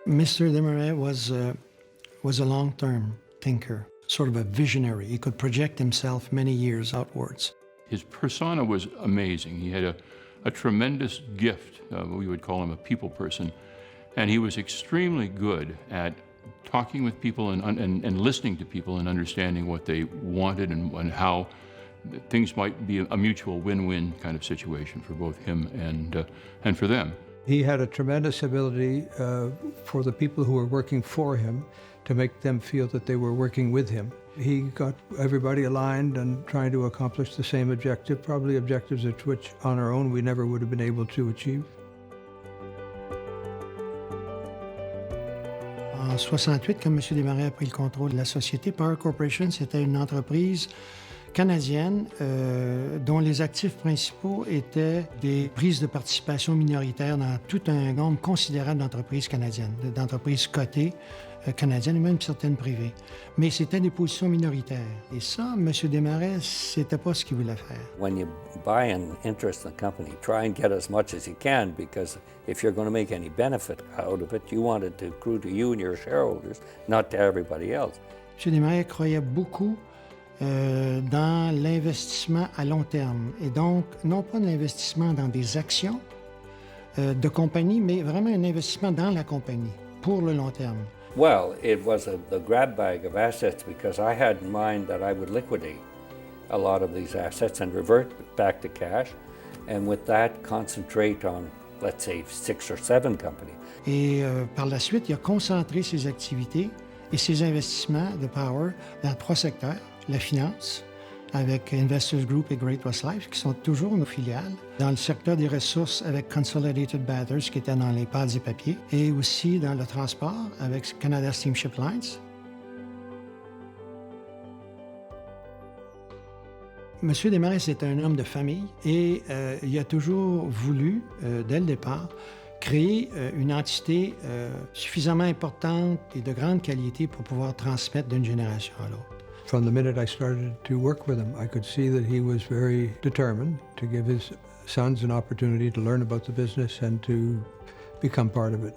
Mr. Desmarais was a long-term thinker, sort of a visionary. He could project himself many years outwards. His persona was amazing. He had a tremendous gift. We would call him a people person. And he was extremely good at talking with people and listening to people and understanding what they wanted and how things might be a mutual win-win kind of situation for both him and for them. He had a tremendous ability for the people who were working for him to make them feel that they were working with him. He got everybody aligned and trying to accomplish the same objective, probably objectives at which on our own we never would have been able to achieve. En 68, comme M. Desmarais a pris le contrôle de la société, Power Corporation, c'était une entreprise canadienne dont les actifs principaux étaient des prises de participation minoritaires dans tout un nombre considérable d'entreprises canadiennes, d'entreprises cotées canadiennes et même certaines privées. Mais c'était des positions minoritaires. Et ça, M. Desmarais, c'était pas ce qu'il voulait faire. When you buy an interest in a company, try and get as much as you can, because if you're going to make any benefit out of it, you want it to accrue to you and your shareholders, not to everybody else. M. Desmarais croyait beaucoup dans l'investissement à long terme. Et donc, non pas l'investissement dans des actions de compagnie, mais vraiment un investissement dans la compagnie pour le long terme. Well, it was the grab bag of assets because I had in mind that I would liquidate a lot of these assets and revert back to cash, and with that concentrate on, let's say, 6 or 7 companies. Et par la suite, il a concentré ses activités et ses investissements de Power dans 3 secteurs. La finance, avec Investors Group et Great-West Life, qui sont toujours nos filiales. Dans le secteur des ressources, avec Consolidated Bathers, qui était dans les pâtes et papiers. Et aussi dans le transport, avec Canada Steamship Lines. M. Desmarais, c'est un homme de famille et il a toujours voulu, dès le départ, créer une entité suffisamment importante et de grande qualité pour pouvoir transmettre d'une génération à l'autre. From the minute I started to work with him, I could see that he was very determined to give his sons an opportunity to learn about the business and to become part of it.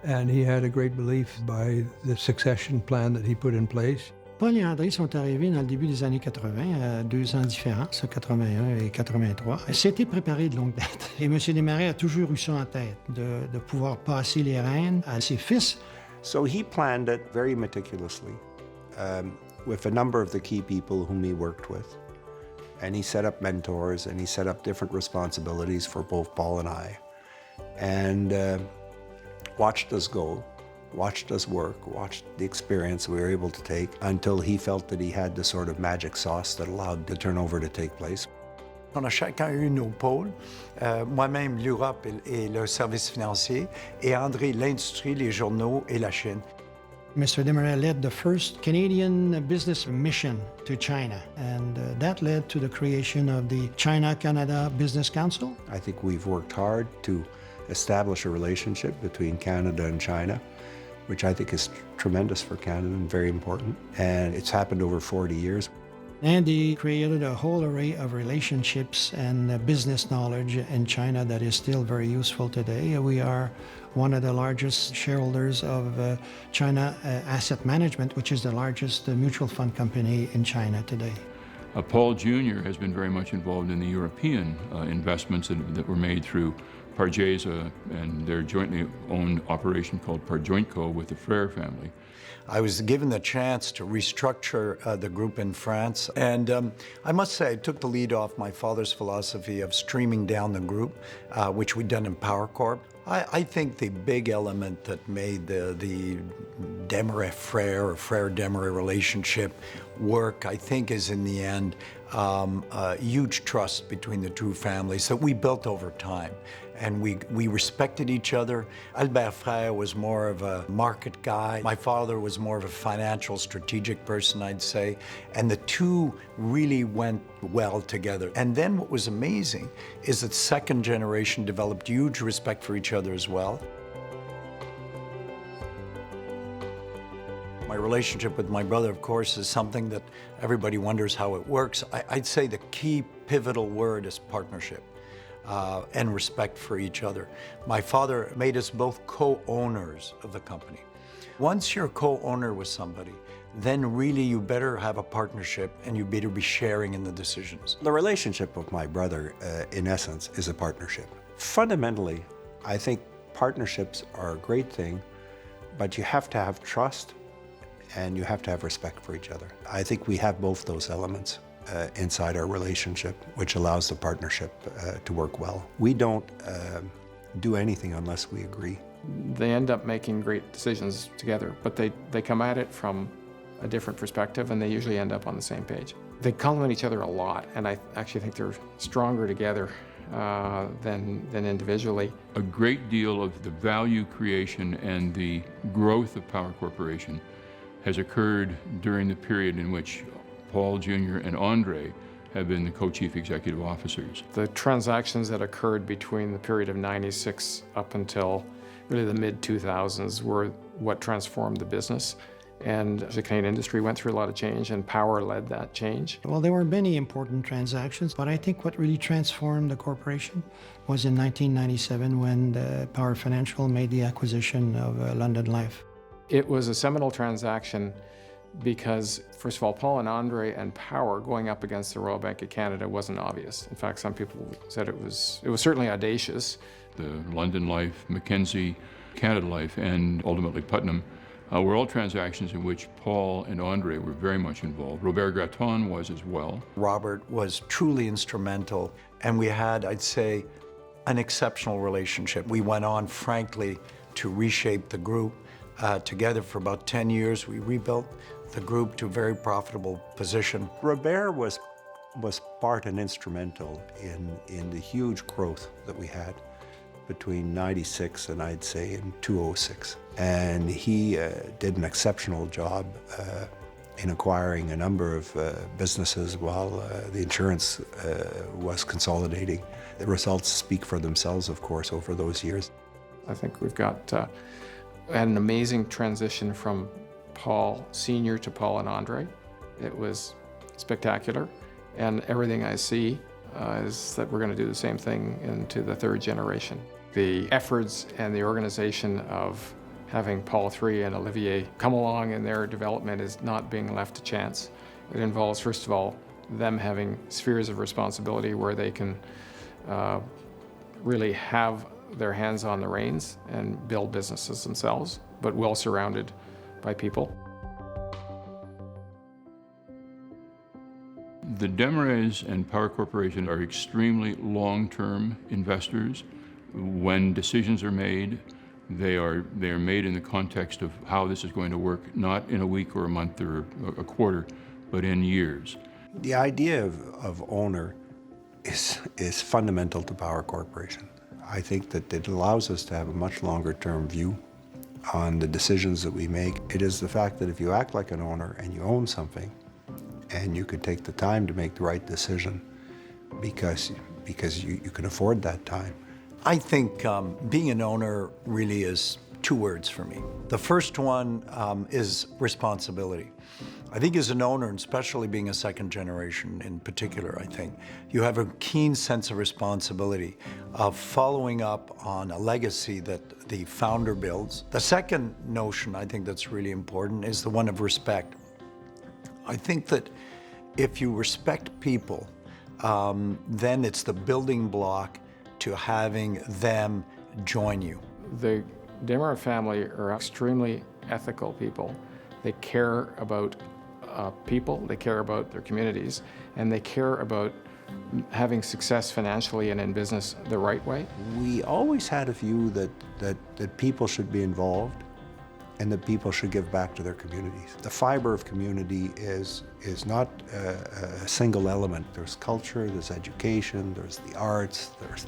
And he had a great belief by the succession plan that he put in place. Paul et André sont arrivés dans le début des années 80, à 2 ans de différence, 81 et 83. C'était préparé de longue date. Et M. Desmarais a toujours eu ça en tête, de pouvoir passer les rênes à ses fils. So he planned it very meticulously. With a number of the key people whom he worked with. And he set up mentors and he set up different responsibilities for both Paul and I. And watched us go, watched us work, watched the experience we were able to take until he felt that he had the sort of magic sauce that allowed the turnover to take place. On a chacun eu nos pôles, moi-même l'Europe et le service financier, et André l'industrie, les journaux et la Chine. Mr. Desmarais led the first Canadian business mission to China, and that led to the creation of the China-Canada Business Council. I think we've worked hard to establish a relationship between Canada and China, which I think is tremendous for Canada and very important. And it's happened over 40 years. And he created a whole array of relationships and business knowledge in China that is still very useful today. We are one of the largest shareholders of China Asset Management, which is the largest mutual fund company in China today. Paul Jr. has been very much involved in the European investments that were made through Pargesa and their jointly owned operation called Parjointco with the Frere family. I was given the chance to restructure the group in France, and I must say I took the lead off my father's philosophy of streaming down the group, which we'd done in Power Corp. I think the big element that made the Desmarais-Frere or Frere-Desmarais relationship work, I think, is in the end a huge trust between the two families that we built over time. And we respected each other. Albert Frere was more of a market guy. My father was more of a financial, strategic person, I'd say. And the two really went well together. And then what was amazing is that second generation developed huge respect for each other as well. My relationship with my brother, of course, is something that everybody wonders how it works. I'd say the key pivotal word is partnership. and respect for each other. My father made us both co-owners of the company. Once you're co-owner with somebody, then really you better have a partnership and you better be sharing in the decisions. The relationship with my brother, in essence, is a partnership. Fundamentally, I think partnerships are a great thing, but you have to have trust and you have to have respect for each other. I think we have both those elements inside our relationship, which allows the partnership to work well. We don't do anything unless we agree. They end up making great decisions together, but they come at it from a different perspective, and they usually end up on the same page. They compliment each other a lot, and I actually think they're stronger together than individually. A great deal of the value creation and the growth of Power Corporation has occurred during the period in which Paul Jr. and Andre have been the co-chief executive officers. The transactions that occurred between the period of 96 up until really the mid-2000s were what transformed the business. And the Canadian industry went through a lot of change, and Power led that change. Well, there were many important transactions, but I think what really transformed the corporation was in 1997 when Power Financial made the acquisition of London Life. It was a seminal transaction because, first of all, Paul and Andre and Power going up against the Royal Bank of Canada wasn't obvious. In fact, some people said it was certainly audacious. The London Life, Mackenzie, Canada Life, and ultimately Putnam were all transactions in which Paul and Andre were very much involved. Robert Gratton was as well. Robert was truly instrumental, and we had, I'd say, an exceptional relationship. We went on, frankly, to reshape the group. Together for about 10 years, we rebuilt the group to a very profitable position. Robert was part and instrumental in the huge growth that we had between 96 and I'd say in 2006. And he did an exceptional job in acquiring a number of businesses while the insurance was consolidating. The results speak for themselves, of course, over those years. I think we've got had an amazing transition from Paul Sr. to Paul and Andre. It was spectacular, and everything I see is that we're going to do the same thing into the third generation. The efforts and the organization of having Paul III and Olivier come along in their development is not being left to chance. It involves, first of all, them having spheres of responsibility where they can really have their hands on the reins and build businesses themselves, but well surrounded by people. The Desmarais and Power Corporation are extremely long-term investors. When decisions are made, they are made in the context of how this is going to work, not in a week or a month or a quarter, but in years. The idea of owner is fundamental to Power Corporation. I think that it allows us to have a much longer term view on the decisions that we make. It is the fact that if you act like an owner and you own something, and you can take the time to make the right decision because you can afford that time. I think being an owner really is two words for me. The first one is responsibility. I think as an owner, and especially being a second generation in particular, I think, you have a keen sense of responsibility of following up on a legacy that the founder builds. The second notion I think that's really important is the one of respect. I think that if you respect people, then it's the building block to having them join you. The Desmarais family are extremely ethical people. They care about people, they care about their communities, and they care about having success financially and in business the right way. We always had a view that people should be involved and that people should give back to their communities. The fiber of community is not a single element. There's culture, there's education, there's the arts, there's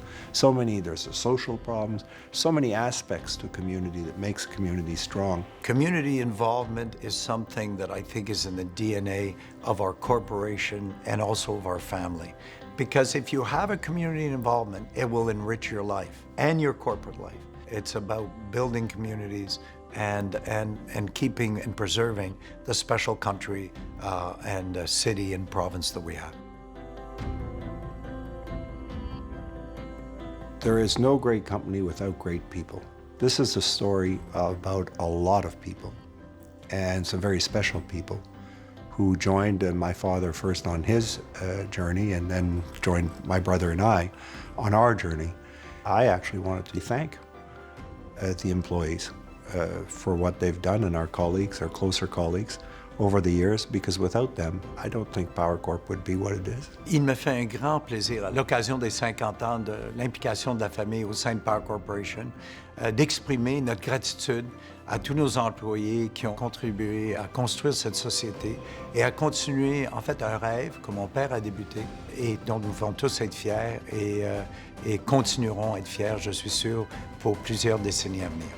the social problems, so many aspects to community that makes community strong. Community involvement is something that I think is in the DNA of our corporation and also of our family. Because if you have a community involvement, it will enrich your life and your corporate life. It's about building communities and keeping and preserving the special country and city and province that we have. There is no great company without great people. This is a story about a lot of people, and some very special people who joined my father first on his journey and then joined my brother and I on our journey. I actually wanted to thank the employees for what they've done, and our colleagues, our closer colleagues, over the years, because without them, I don't think Power Corp would be what it is. Il me fait un grand plaisir, à l'occasion des 50 ans de l'implication de la famille au sein de Power Corporation, d'exprimer notre gratitude à tous nos employés qui ont contribué à construire cette société et à continuer, en fait, un rêve que mon père a débuté et dont nous pouvons tous être fiers et continuerons à être fiers, je suis sûr, pour plusieurs décennies à venir.